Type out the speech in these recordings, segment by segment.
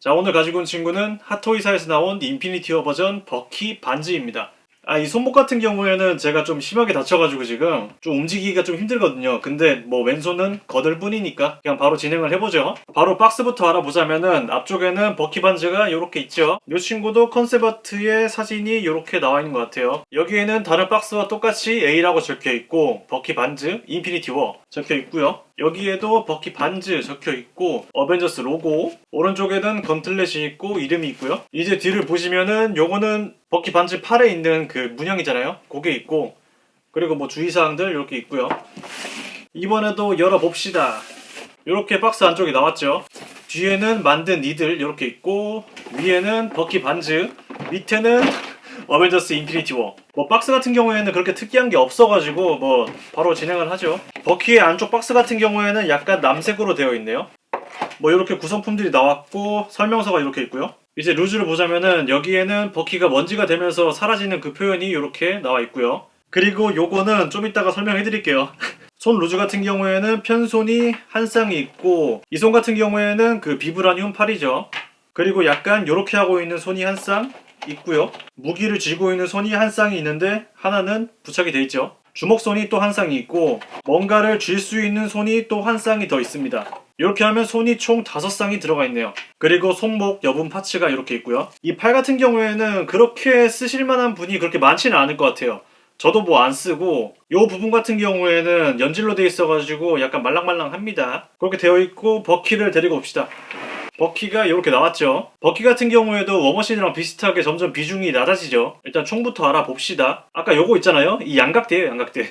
자, 오늘 가지고 온 친구는 핫토이사에서 나온 인피니티 워 버전 버키 반지입니다. 이 손목 같은 경우에는 제가 좀 심하게 다쳐가지고 지금 좀 움직이기가 좀 힘들거든요. 근데 뭐 왼손은 거들 뿐이니까 그냥 바로 진행을 해보죠. 바로 박스부터 알아보자면은 앞쪽에는 버키 반지가 이렇게 있죠. 이 친구도 컨셉 아트의 사진이 이렇게 나와 있는 것 같아요. 여기에는 다른 박스와 똑같이 A라고 적혀 있고 버키 반지 인피니티 워 적혀 있고요. 여기에도 버키 반즈 적혀 있고 어벤져스 로고, 오른쪽에는 건틀렛이 있고 이름이 있고요. 이제 뒤를 보시면은 요거는 버키 반즈 팔에 있는 그 문양이잖아요. 그게 있고, 그리고 뭐 주의사항들 이렇게 있고요. 이번에도 열어봅시다. 이렇게 박스 안쪽에 나왔죠. 뒤에는 만든 니들 이렇게 있고, 위에는 버키 반즈, 밑에는 어벤져스 인피니티 워. 뭐 박스 같은 경우에는 그렇게 특이한 게 없어가지고 뭐 바로 진행을 하죠. 버키의 안쪽 박스 같은 경우에는 약간 남색으로 되어 있네요. 뭐 이렇게 구성품들이 나왔고 설명서가 이렇게 있고요. 이제 루즈를 보자면은 여기에는 버키가 먼지가 되면서 사라지는 그 표현이 이렇게 나와 있고요. 그리고 요거는 좀 이따가 설명해 드릴게요. 손 루즈 같은 경우에는 편손이 한 쌍이 있고, 이 손 같은 경우에는 그 비브라늄 팔이죠. 그리고 약간 요렇게 하고 있는 손이 한 쌍 있고요. 무기를 쥐고 있는 손이 한 쌍이 있는데 하나는 부착이 돼 있죠. 주먹손이 또 한 쌍이 있고, 뭔가를 쥘 수 있는 손이 또 한 쌍이 더 있습니다. 이렇게 하면 손이 총 5쌍이 들어가 있네요. 그리고 손목 여분 파츠가 이렇게 있고요. 이 팔 같은 경우에는 그렇게 쓰실만한 분이 그렇게 많지는 않을 것 같아요. 저도 뭐 안 쓰고, 요 부분 같은 경우에는 연질로 되어 있어가지고 약간 말랑말랑합니다. 그렇게 되어 있고, 버키를 데리고 옵시다. 버키가 이렇게 나왔죠. 버키 같은 경우에도 워머신이랑 비슷하게 점점 비중이 낮아지죠. 일단 총부터 알아봅시다. 아까 요거 있잖아요. 이 양각대예요, 양각대.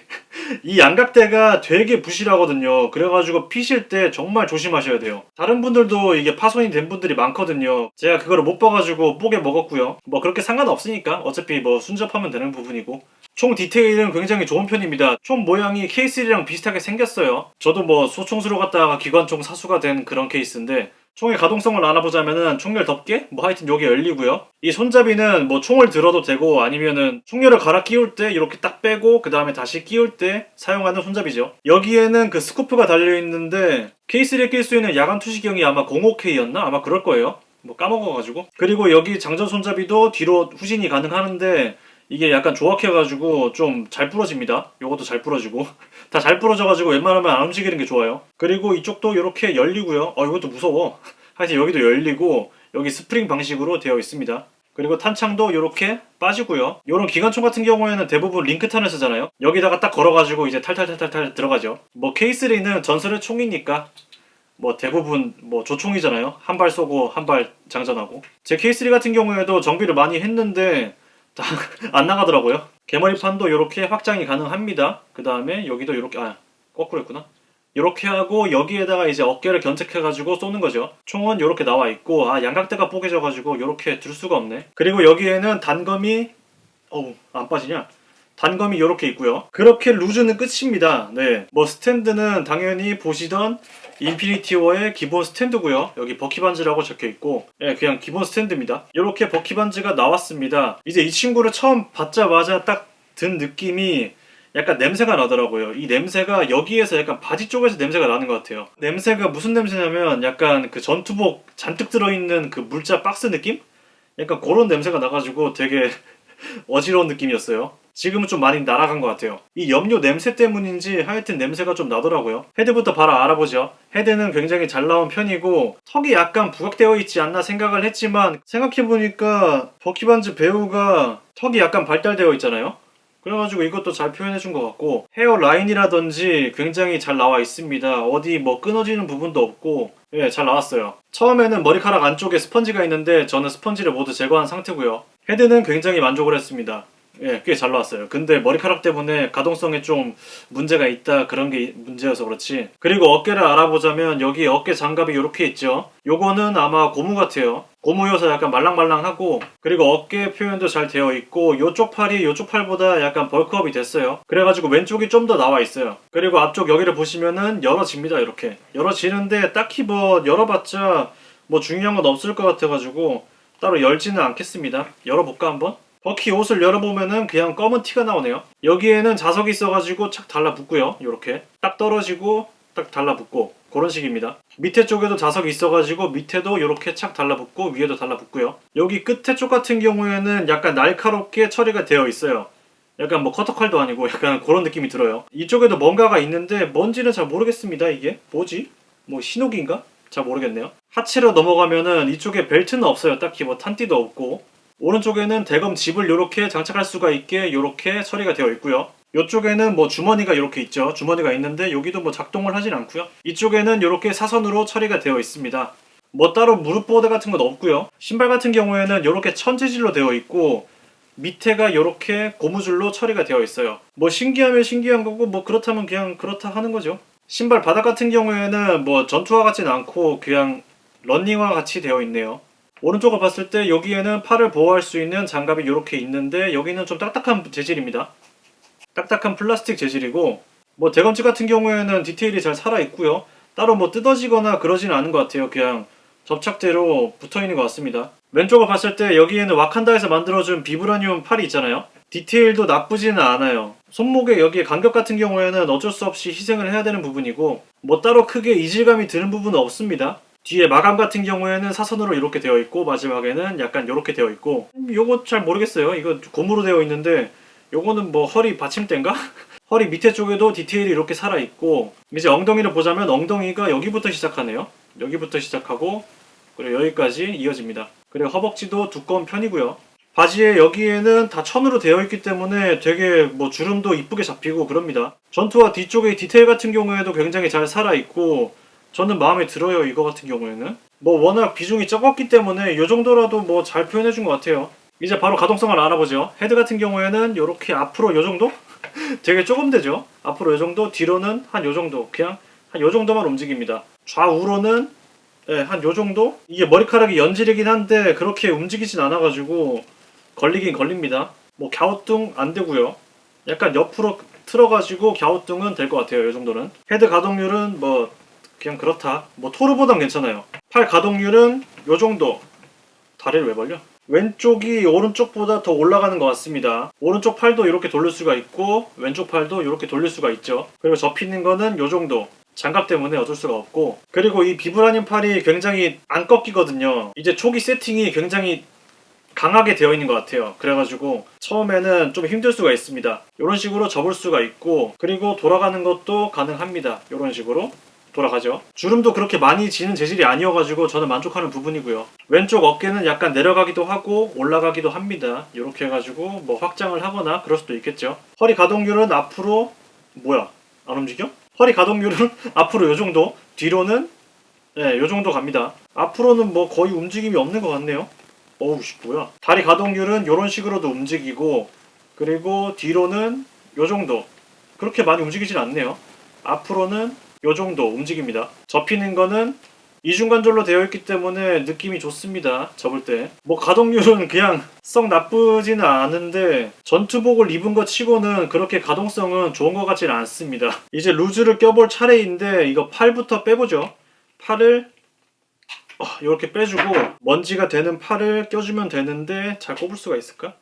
이 양각대가 되게 부실하거든요. 그래가지고 피실 때 정말 조심하셔야 돼요. 다른 분들도 이게 파손이 된 분들이 많거든요. 제가 그거를 못 봐가지고 뽀개 먹었고요. 뭐 그렇게 상관없으니까 어차피 뭐 순접하면 되는 부분이고, 총 디테일은 굉장히 좋은 편입니다. 총 모양이 K3랑 비슷하게 생겼어요. 저도 뭐 소총수로 갔다가 기관총 사수가 된 그런 케이스인데, 총의 가동성을 알아보자면은 총열 덮개? 뭐 하여튼 요게 열리고요. 이 손잡이는 뭐 총을 들어도 되고, 아니면은 총열을 갈아 끼울 때 이렇게 딱 빼고 그 다음에 다시 끼울 때 사용하는 손잡이죠. 여기에는 그 스코프가 달려있는데 K3에 낄 수 있는 야간 투시경이 아마 05K였나? 아마 그럴 거예요. 뭐 까먹어가지고. 그리고 여기 장전 손잡이도 뒤로 후진이 가능하는데 이게 약간 조악해가지고 좀 잘 부러집니다. 요것도 잘 부러지고 다 잘 부러져가지고 웬만하면 안 움직이는 게 좋아요. 그리고 이쪽도 이렇게 열리고요. 이것도 무서워. 하여튼 여기도 열리고 여기 스프링 방식으로 되어 있습니다. 그리고 탄창도 이렇게 빠지고요. 요런 기관총 같은 경우에는 대부분 링크탄을 쓰잖아요. 여기다가 딱 걸어가지고 이제 탈탈탈탈탈 들어가죠. 뭐 K3는 전설의 총이니까 뭐 대부분 뭐 조총이잖아요. 한 발 쏘고 한 발 장전하고. 제 K3 같은 경우에도 정비를 많이 했는데 다 안 나가더라고요. 개머리판도 이렇게 확장이 가능합니다. 그 다음에 여기도 이렇게 거꾸로 했구나. 이렇게 하고 여기에다가 이제 어깨를 견책해가지고 쏘는 거죠. 총은 이렇게 나와 있고, 양각대가 뽀개져가지고 이렇게 들 수가 없네. 그리고 여기에는 단검이 안 빠지냐? 단검이 이렇게 있고요. 그렇게 루즈는 끝입니다. 네, 뭐 스탠드는 당연히 보시던 인피니티 워의 기본 스탠드고요. 여기 버키 반지라고 적혀 있고, 그냥 기본 스탠드입니다. 이렇게 버키 반지가 나왔습니다. 이제 이 친구를 처음 받자마자 딱 든 느낌이 약간 냄새가 나더라고요. 이 냄새가 여기에서 약간 바지 쪽에서 냄새가 나는 것 같아요. 냄새가 무슨 냄새냐면 약간 그 전투복 잔뜩 들어있는 그 물자 박스 느낌? 약간 그런 냄새가 나가지고 되게 어지러운 느낌이었어요. 지금은 좀 많이 날아간 것 같아요. 이 염료 냄새 때문인지 하여튼 냄새가 좀 나더라고요. 헤드부터 바로 알아보죠. 헤드는 굉장히 잘 나온 편이고 턱이 약간 부각되어 있지 않나 생각을 했지만, 생각해보니까 버키반즈 배우가 턱이 약간 발달되어 있잖아요. 그래가지고 이것도 잘 표현해준 것 같고, 헤어 라인이라든지 굉장히 잘 나와 있습니다. 어디 뭐 끊어지는 부분도 없고, 잘 나왔어요. 처음에는 머리카락 안쪽에 스펀지가 있는데 저는 스펀지를 모두 제거한 상태고요. 헤드는 굉장히 만족을 했습니다. 꽤 잘 나왔어요. 근데 머리카락 때문에 가동성에 좀 문제가 있다, 그런 게 문제여서 그렇지. 그리고 어깨를 알아보자면 여기 어깨 장갑이 이렇게 있죠. 요거는 아마 고무 같아요. 고무여서 약간 말랑말랑하고, 그리고 어깨 표현도 잘 되어 있고, 요쪽 팔이 요쪽 팔보다 약간 벌크업이 됐어요. 그래가지고 왼쪽이 좀 더 나와 있어요. 그리고 앞쪽 여기를 보시면은 열어집니다. 이렇게 열어지는데 딱히 뭐 열어봤자 뭐 중요한 건 없을 것 같아가지고 따로 열지는 않겠습니다. 열어볼까 한번? 버키 옷을 열어보면은 그냥 검은 티가 나오네요. 여기에는 자석이 있어가지고 착 달라붙고요. 요렇게 딱 떨어지고 딱 달라붙고, 그런 식입니다. 밑에 쪽에도 자석이 있어가지고 밑에도 이렇게 착 달라붙고 위에도 달라붙고요. 여기 끝에 쪽 같은 경우에는 약간 날카롭게 처리가 되어 있어요. 약간 뭐 커터칼도 아니고 약간 그런 느낌이 들어요. 이쪽에도 뭔가가 있는데 뭔지는 잘 모르겠습니다. 이게 뭐지? 뭐 신호기인가? 잘 모르겠네요. 하체로 넘어가면은 이쪽에 벨트는 없어요. 딱히 뭐 탄띠도 없고, 오른쪽에는 대검 짚을 이렇게 장착할 수가 있게 이렇게 처리가 되어 있고요. 이쪽에는 뭐 주머니가 이렇게 있죠. 주머니가 있는데 여기도 뭐 작동을 하진 않고요. 이쪽에는 이렇게 사선으로 처리가 되어 있습니다. 뭐 따로 무릎 보호대 같은 건 없고요. 신발 같은 경우에는 이렇게 천재질로 되어 있고 밑에가 이렇게 고무줄로 처리가 되어 있어요. 뭐 신기하면 신기한 거고 뭐 그렇다면 그냥 그렇다 하는 거죠. 신발 바닥 같은 경우에는 뭐 전투화 같진 않고 그냥 런닝화 같이 되어 있네요. 오른쪽을 봤을 때 여기에는 팔을 보호할 수 있는 장갑이 이렇게 있는데 여기는 좀 딱딱한 재질입니다. 딱딱한 플라스틱 재질이고, 뭐 대검지 같은 경우에는 디테일이 잘 살아있고요. 따로 뭐 뜯어지거나 그러지는 않은 것 같아요. 그냥 접착제로 붙어있는 것 같습니다. 왼쪽을 봤을 때 여기에는 와칸다에서 만들어준 비브라늄 팔이 있잖아요. 디테일도 나쁘지는 않아요. 손목에 여기에 간격 같은 경우에는 어쩔 수 없이 희생을 해야 되는 부분이고 뭐 따로 크게 이질감이 드는 부분은 없습니다. 뒤에 마감 같은 경우에는 사선으로 이렇게 되어 있고 마지막에는 약간 이렇게 되어 있고, 요거 잘 모르겠어요. 이거 고무로 되어 있는데 요거는 뭐 허리 받침대인가? 허리 밑에 쪽에도 디테일이 이렇게 살아있고, 이제 엉덩이를 보자면 엉덩이가 여기부터 시작하네요. 여기부터 시작하고 그리고 여기까지 이어집니다. 그리고 허벅지도 두꺼운 편이고요. 바지에 여기에는 다 천으로 되어 있기 때문에 되게 뭐 주름도 이쁘게 잡히고 그럽니다. 전투화 뒤쪽의 디테일 같은 경우에도 굉장히 잘 살아있고 저는 마음에 들어요. 이거 같은 경우에는 뭐 워낙 비중이 적었기 때문에 이 정도라도 뭐 잘 표현해준 것 같아요. 이제 바로 가동성을 알아보죠. 헤드 같은 경우에는 이렇게 앞으로 이 정도? 되게 조금 되죠. 앞으로 이 정도, 뒤로는 한 이 정도, 그냥 한 이 정도만 움직입니다. 좌우로는 한 요 정도? 이게 머리카락이 연질이긴 한데 그렇게 움직이진 않아가지고 걸리긴 걸립니다. 뭐 갸우뚱 안 되고요. 약간 옆으로 틀어가지고 갸우뚱은 될 것 같아요. 요 정도는. 헤드 가동률은 뭐 그냥 그렇다. 뭐 토르보단 괜찮아요. 팔 가동률은 요 정도. 다리를 왜 벌려? 왼쪽이 오른쪽보다 더 올라가는 것 같습니다. 오른쪽 팔도 이렇게 돌릴 수가 있고 왼쪽 팔도 이렇게 돌릴 수가 있죠. 그리고 접히는 거는 요 정도. 장갑 때문에 어쩔 수가 없고, 그리고 이 비브라늄 팔이 굉장히 안 꺾이거든요. 이제 초기 세팅이 굉장히 강하게 되어 있는 것 같아요. 그래가지고 처음에는 좀 힘들 수가 있습니다. 이런 식으로 접을 수가 있고, 그리고 돌아가는 것도 가능합니다. 이런 식으로 돌아가죠. 주름도 그렇게 많이 지는 재질이 아니어가지고 저는 만족하는 부분이고요. 왼쪽 어깨는 약간 내려가기도 하고 올라가기도 합니다. 이렇게 해가지고 뭐 확장을 하거나 그럴 수도 있겠죠. 허리 가동률은 앞으로 뭐야? 안 움직여? 허리 가동률은 앞으로 요 정도, 뒤로는 요 정도 갑니다. 앞으로는 뭐 거의 움직임이 없는 것 같네요. 어우씨 뭐야. 다리 가동률은 요런 식으로도 움직이고, 그리고 뒤로는 요 정도. 그렇게 많이 움직이진 않네요. 앞으로는 요 정도 움직입니다. 접히는 거는 이중관절로 되어 있기 때문에 느낌이 좋습니다. 접을 때. 뭐 가동률은 그냥 썩 나쁘지는 않은데 전투복을 입은 것 치고는 그렇게 가동성은 좋은 것 같지는 않습니다. 이제 루즈를 껴볼 차례인데 이거 팔부터 빼보죠. 팔을 이렇게 빼주고 먼지가 되는 팔을 껴주면 되는데 잘 꼽을 수가 있을까?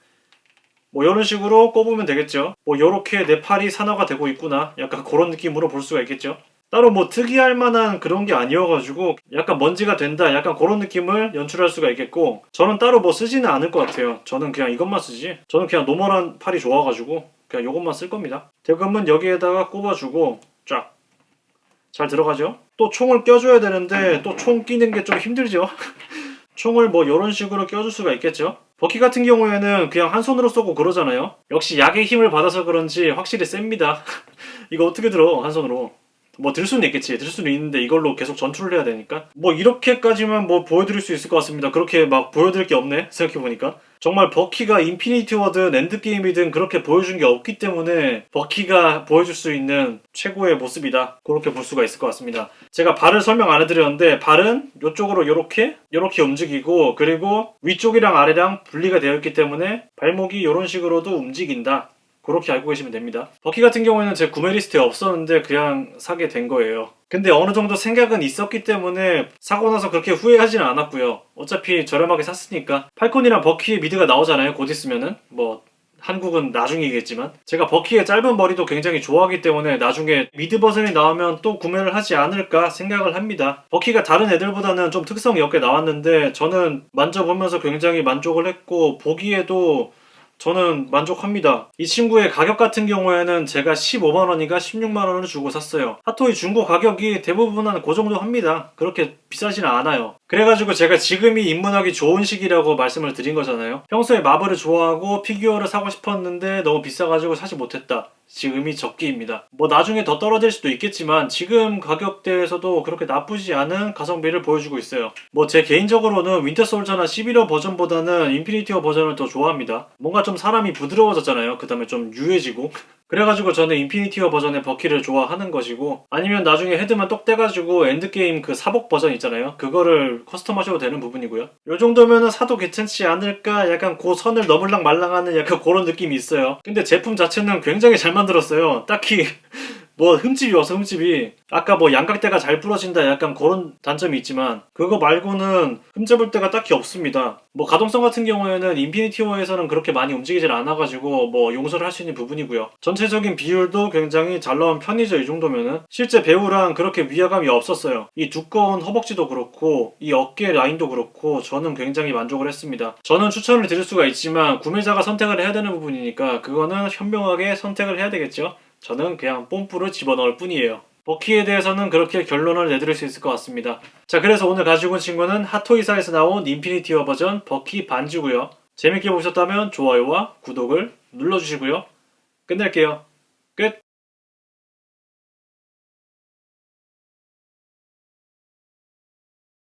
뭐 이런 식으로 꼽으면 되겠죠. 뭐 이렇게 내 팔이 산화가 되고 있구나. 약간 그런 느낌으로 볼 수가 있겠죠. 따로 뭐 특이할 만한 그런 게 아니어가지고 약간 먼지가 된다, 약간 그런 느낌을 연출할 수가 있겠고, 저는 따로 뭐 쓰지는 않을 것 같아요. 저는 그냥 이것만 쓰지. 저는 그냥 노멀한 팔이 좋아가지고 그냥 이것만 쓸 겁니다. 대금은 여기에다가 꼽아주고 쫙 잘 들어가죠. 또 총을 껴줘야 되는데 또 총 끼는 게 좀 힘들죠. 총을 뭐 이런 식으로 껴줄 수가 있겠죠. 버키 같은 경우에는 그냥 한 손으로 쏘고 그러잖아요. 역시 약의 힘을 받아서 그런지 확실히 셉니다. 이거 어떻게 들어 한 손으로. 뭐 들 수는 있겠지. 들 수는 있는데 이걸로 계속 전투를 해야 되니까 뭐 이렇게까지만 뭐 보여드릴 수 있을 것 같습니다. 그렇게 막 보여드릴 게 없네 생각해보니까. 정말 버키가 인피니티 워든 엔드게임이든 그렇게 보여준 게 없기 때문에 버키가 보여줄 수 있는 최고의 모습이다, 그렇게 볼 수가 있을 것 같습니다. 제가 발을 설명 안 해드렸는데 발은 이쪽으로 요렇게 움직이고, 그리고 위쪽이랑 아래랑 분리가 되어 있기 때문에 발목이 이런 식으로도 움직인다, 그렇게 알고 계시면 됩니다. 버키 같은 경우에는 제 구매 리스트에 없었는데 그냥 사게 된 거예요. 근데 어느 정도 생각은 있었기 때문에 사고 나서 그렇게 후회하지는 않았고요. 어차피 저렴하게 샀으니까. 팔콘이랑 버키의 미드가 나오잖아요. 곧 있으면은 뭐 한국은 나중이겠지만 제가 버키의 짧은 머리도 굉장히 좋아하기 때문에 나중에 미드 버전이 나오면 또 구매를 하지 않을까 생각을 합니다. 버키가 다른 애들보다는 좀 특성이 없게 나왔는데 저는 만져보면서 굉장히 만족을 했고 보기에도 저는 만족합니다. 이 친구의 가격 같은 경우에는 제가 15만원인가 16만원을 주고 샀어요. 핫토이 중고 가격이 대부분 한 그 정도 합니다. 그렇게 비싸지는 않아요. 그래가지고 제가 지금이 입문하기 좋은 시기라고 말씀을 드린 거잖아요. 평소에 마블을 좋아하고 피규어를 사고 싶었는데 너무 비싸가지고 사지 못했다. 지금이 적기입니다. 뭐 나중에 더 떨어질 수도 있겠지만 지금 가격대에서도 그렇게 나쁘지 않은 가성비를 보여주고 있어요. 뭐 제 개인적으로는 윈터 솔저나 11호 버전보다는 인피니티 워 버전을 더 좋아합니다. 뭔가 좀 사람이 부드러워졌잖아요. 그 다음에 좀 유해지고 그래가지고 저는 인피니티 워 버전의 버키를 좋아하는 것이고 아니면 나중에 헤드만 똑 떼가지고 엔드게임 그 사복 버전 있잖아요. 그거를 커스텀하셔도 되는 부분이고요. 요 정도면은 사도 괜찮지 않을까 약간 그 선을 넘을랑 말랑하는 약간 그런 느낌이 있어요. 근데 제품 자체는 굉장히 잘 만들었어요. 딱히 뭐 흠집이 없어 흠집이. 아까 뭐 양각대가 잘 부러진다 약간 그런 단점이 있지만 그거 말고는 흠잡을 데가 딱히 없습니다. 뭐 가동성 같은 경우에는 인피니티 워에서는 그렇게 많이 움직이질 않아가지고 뭐 용서를 할 수 있는 부분이고요. 전체적인 비율도 굉장히 잘 나온 편이죠. 이 정도면은 실제 배우랑 그렇게 위화감이 없었어요. 이 두꺼운 허벅지도 그렇고 이 어깨 라인도 그렇고 저는 굉장히 만족을 했습니다. 저는 추천을 드릴 수가 있지만 구매자가 선택을 해야 되는 부분이니까 그거는 현명하게 선택을 해야 되겠죠. 저는 그냥 뽐뿌를 집어넣을 뿐이에요. 버키에 대해서는 그렇게 결론을 내드릴 수 있을 것 같습니다. 자, 그래서 오늘 가지고 온 친구는 핫토이사에서 나온 인피니티 워 버전 버키 반지고요. 재밌게 보셨다면 좋아요와 구독을 눌러주시고요. 끝낼게요.